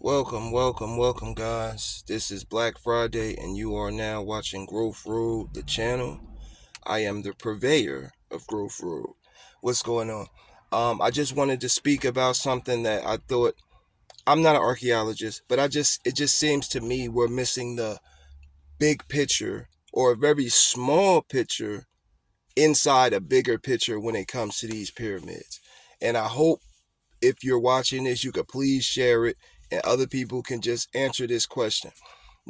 Welcome, guys. This is Black Friday, and you are now watching Growth Road, the channel. I am the purveyor of Growth Road. What's going on? I just wanted to speak about something that I thought. I'm not an archaeologist, but it just seems to me we're missing the big picture or a very small picture inside a bigger picture when it comes to these pyramids. And I hope if you're watching this, you could please share it and other people can just answer this question.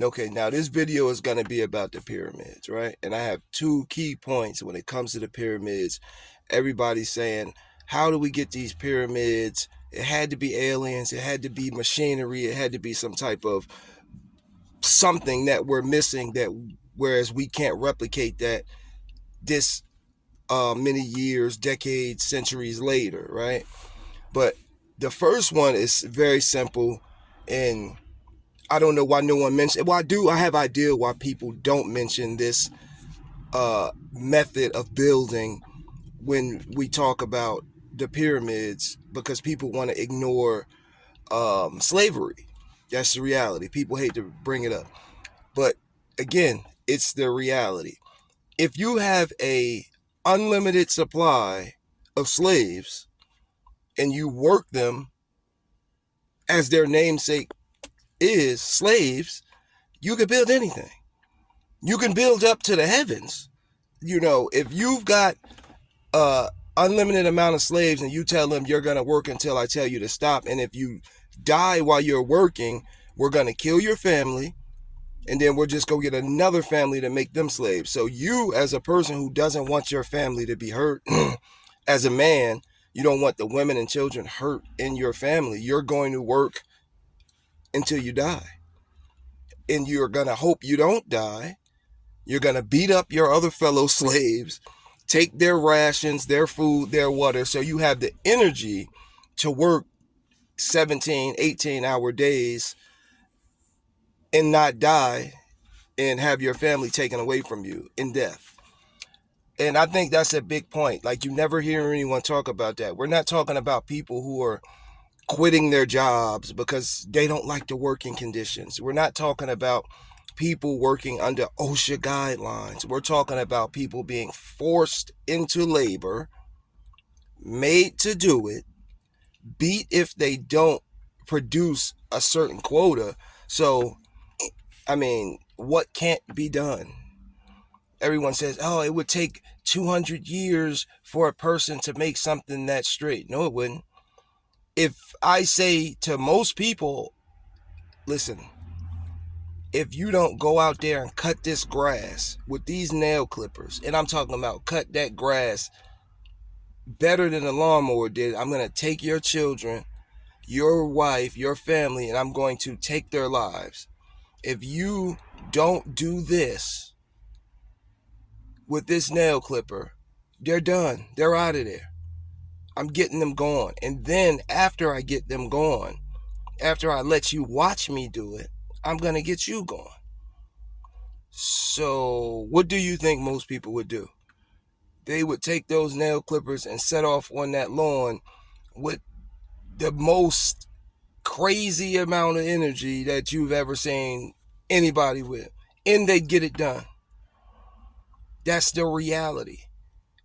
Okay, now this video is going to be about the pyramids, right? And I have two key points when it comes to the pyramids. Everybody's saying, how do we get these pyramids? It had to be aliens, it had to be machinery, it had to be some type of something that we're missing, that whereas we can't replicate that this many years, decades, centuries later, right? But the first one is very simple, and I don't know why no one mentioned. Well, I have idea why people don't mention this method of building when we talk about the pyramids, because people want to ignore slavery. That's the reality. People hate to bring it up, but again, it's the reality. If you have a unlimited supply of slaves and you work them as their namesake is, slaves, you can build anything. You can build up to the heavens. If you've got unlimited amount of slaves and you tell them you're going to work until I tell you to stop, and if you die while you're working, we're going to kill your family, and then we'll just go get another family to make them slaves. So you, as a person who doesn't want your family to be hurt, as a man, you don't want the women and children hurt in your family. You're going to work until you die. And you're going to hope you don't die. You're going to beat up your other fellow slaves, take their rations, their food, their water, so you have the energy to work 17, 18-hour days and not die and have your family taken away from you in death. And I think that's a big point. Like, you never hear anyone talk about that. We're not talking about people who are quitting their jobs because they don't like the working conditions. We're not talking about people working under OSHA guidelines. We're talking about people being forced into labor, made to do it, beat if they don't produce a certain quota. So, what can't be done? Everyone says, oh, it would take 200 years for a person to make something that straight. No, it wouldn't. If I say to most people, listen, if you don't go out there and cut this grass with these nail clippers, and I'm talking about cut that grass better than the lawnmower did, I'm going to take your children, your wife, your family, and I'm going to take their lives. If you don't do this with this nail clipper, they're done. They're out of there. I'm getting them gone. And then after I get them gone, after I let you watch me do it, I'm going to get you gone. So what do you think most people would do? They would take those nail clippers and set off on that lawn with the most crazy amount of energy that you've ever seen anybody with, and they'd get it done. That's the reality.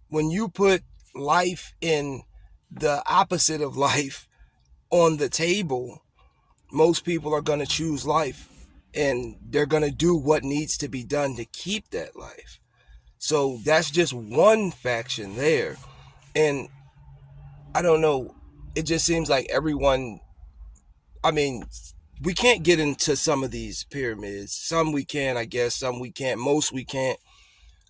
When you put life in the opposite of life on the table, most people are going to choose life, and they're going to do what needs to be done to keep that life. So that's just one faction there. And I don't know, it just seems like everyone, we can't get into some of these pyramids. Some we can, I guess, some we can't, most we can't.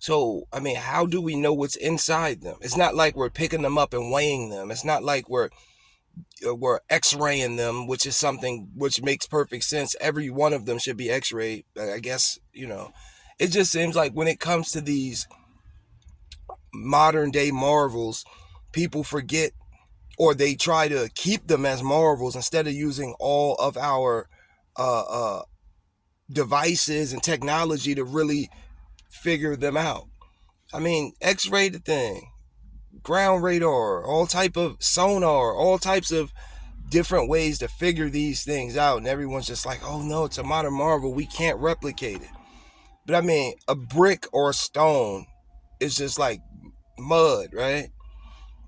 So, how do we know what's inside them? It's not like we're picking them up and weighing them. It's not like we're x-raying them, which is something which makes perfect sense. Every one of them should be x-rayed. I guess, it just seems like when it comes to these modern day marvels, people forget, or they try to keep them as marvels instead of using all of our devices and technology to really figure them out. X-ray the thing, ground radar, all type of sonar, all types of different ways to figure these things out, and everyone's just like, oh no, it's a modern marvel, we can't replicate it. But I mean, a brick or a stone is just like mud, right?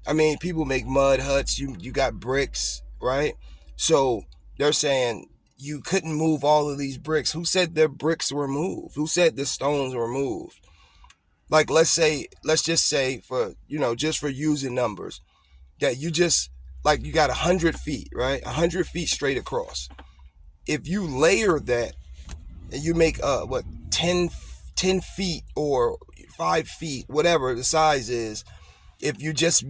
I mean, people make mud huts, you got bricks, right? So they're saying you couldn't move all of these bricks. Who said their bricks were moved? Who said the stones were moved? Like, let's just say, for, just for using numbers, that you just, like, you got 100 feet, right? 100 feet straight across. If you layer that and you make 10 feet or 5 feet, whatever the size is, if you just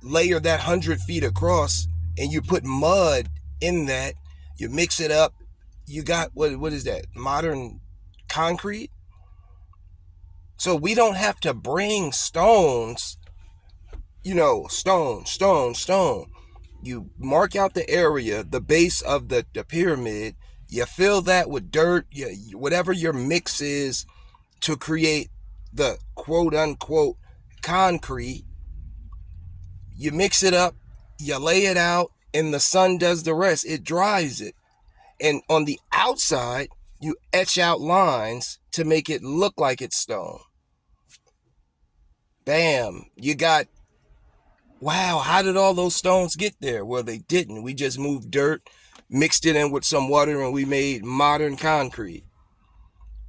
layer that 100 feet across and you put mud in that, you mix it up, you got, what is that, modern concrete? So we don't have to bring stones, stone. You mark out the area, the base of the pyramid, you fill that with dirt, whatever your mix is to create the quote unquote concrete. You mix it up, you lay it out, and the sun does the rest. It dries it. And on the outside, you etch out lines to make it look like it's stone. Bam. You got, wow, how did all those stones get there? Well, they didn't. We just moved dirt, mixed it in with some water, and we made modern concrete.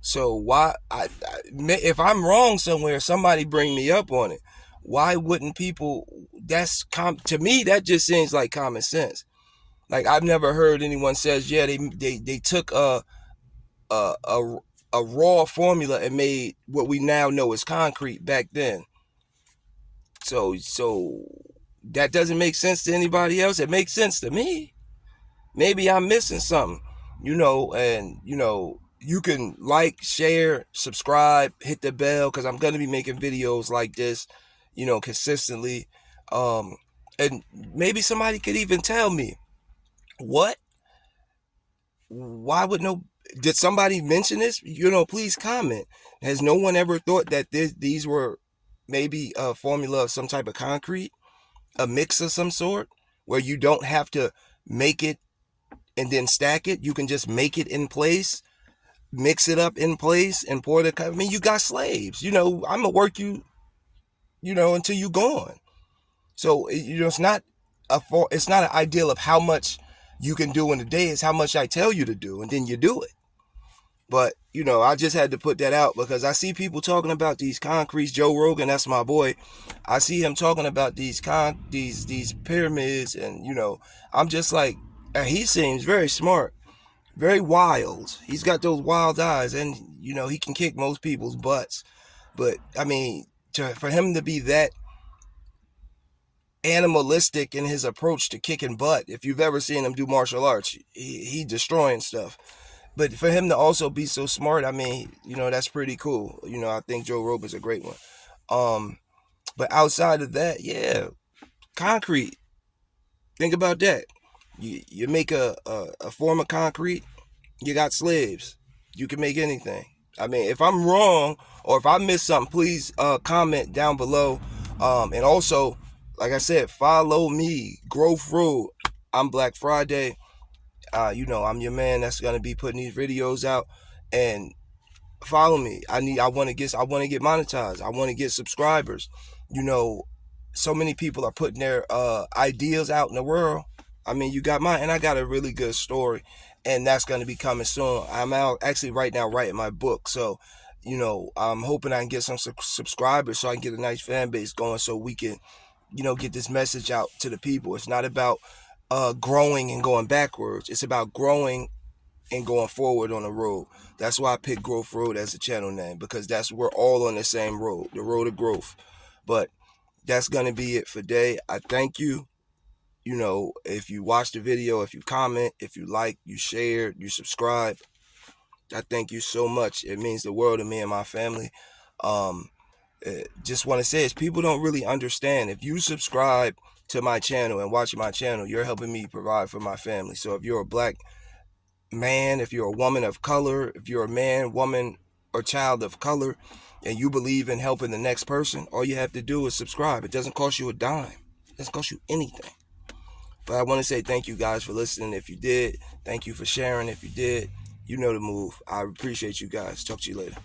So if I'm wrong somewhere, somebody bring me up on it. Why wouldn't people? To me, that just seems like common sense. Like, I've never heard anyone says, yeah, they took a raw formula and made what we now know as concrete back then. So that doesn't make sense to anybody else. It makes sense to me. Maybe I'm missing something, and you can like, share, subscribe, hit the bell, because I'm going to be making videos like this, consistently. And maybe somebody could even tell me, why would did somebody mention this? Please comment. Has no one ever thought that these were maybe a formula of some type of concrete, a mix of some sort, where you don't have to make it and then stack it? You can just make it in place, mix it up in place, and pour the. I mean, you got slaves. I'm gonna work you, until you gone. So it's not it's not an ideal of how much you can do in a day. It's how much I tell you to do, and then you do it. But I just had to put that out because I see people talking about these concretes. Joe Rogan, that's my boy. I see him talking about these pyramids, and I'm just like, he seems very smart, very wild. He's got those wild eyes, and he can kick most people's butts. But I mean, for him to be that animalistic in his approach to kicking butt, if you've ever seen him do martial arts, he destroying stuff. But for him to also be so smart, I mean, that's pretty cool. I think Joe Rogan's a great one. But outside of that, yeah, concrete. Think about that. You make a form of concrete, you got slaves. You can make anything. I mean, if I'm wrong or if I missed something, please comment down below. And also, like I said, follow me, Growth Road. I'm Black Friday. I'm your man that's gonna be putting these videos out, and follow me. I want to get monetized. I want to get subscribers. So many people are putting their ideas out in the world. I mean, you got mine, and I got a really good story, and that's gonna be coming soon. I'm out actually right now writing my book, so I'm hoping I can get some subscribers so I can get a nice fan base going, so we can get this message out to the people. It's not about growing and going backwards. It's about growing and going forward on the road. That's why I picked Growth Road as a channel name, because we're all on the same road, the road of growth. But that's going to be it for today. I thank you. If you watch the video, if you comment, if you like, you share, you subscribe, I thank you so much. It means the world to me and my family. Just want to say is, people don't really understand. If you subscribe to my channel and watch my channel, you're helping me provide for my family. So if you're a black man, if you're a woman of color, if you're a man, woman, or child of color, and you believe in helping the next person, all you have to do is subscribe. It doesn't cost you a dime. It doesn't cost you anything. But I want to say thank you guys for listening. If you did, thank you for sharing. If you did, you know the move. I appreciate you guys. Talk to you later.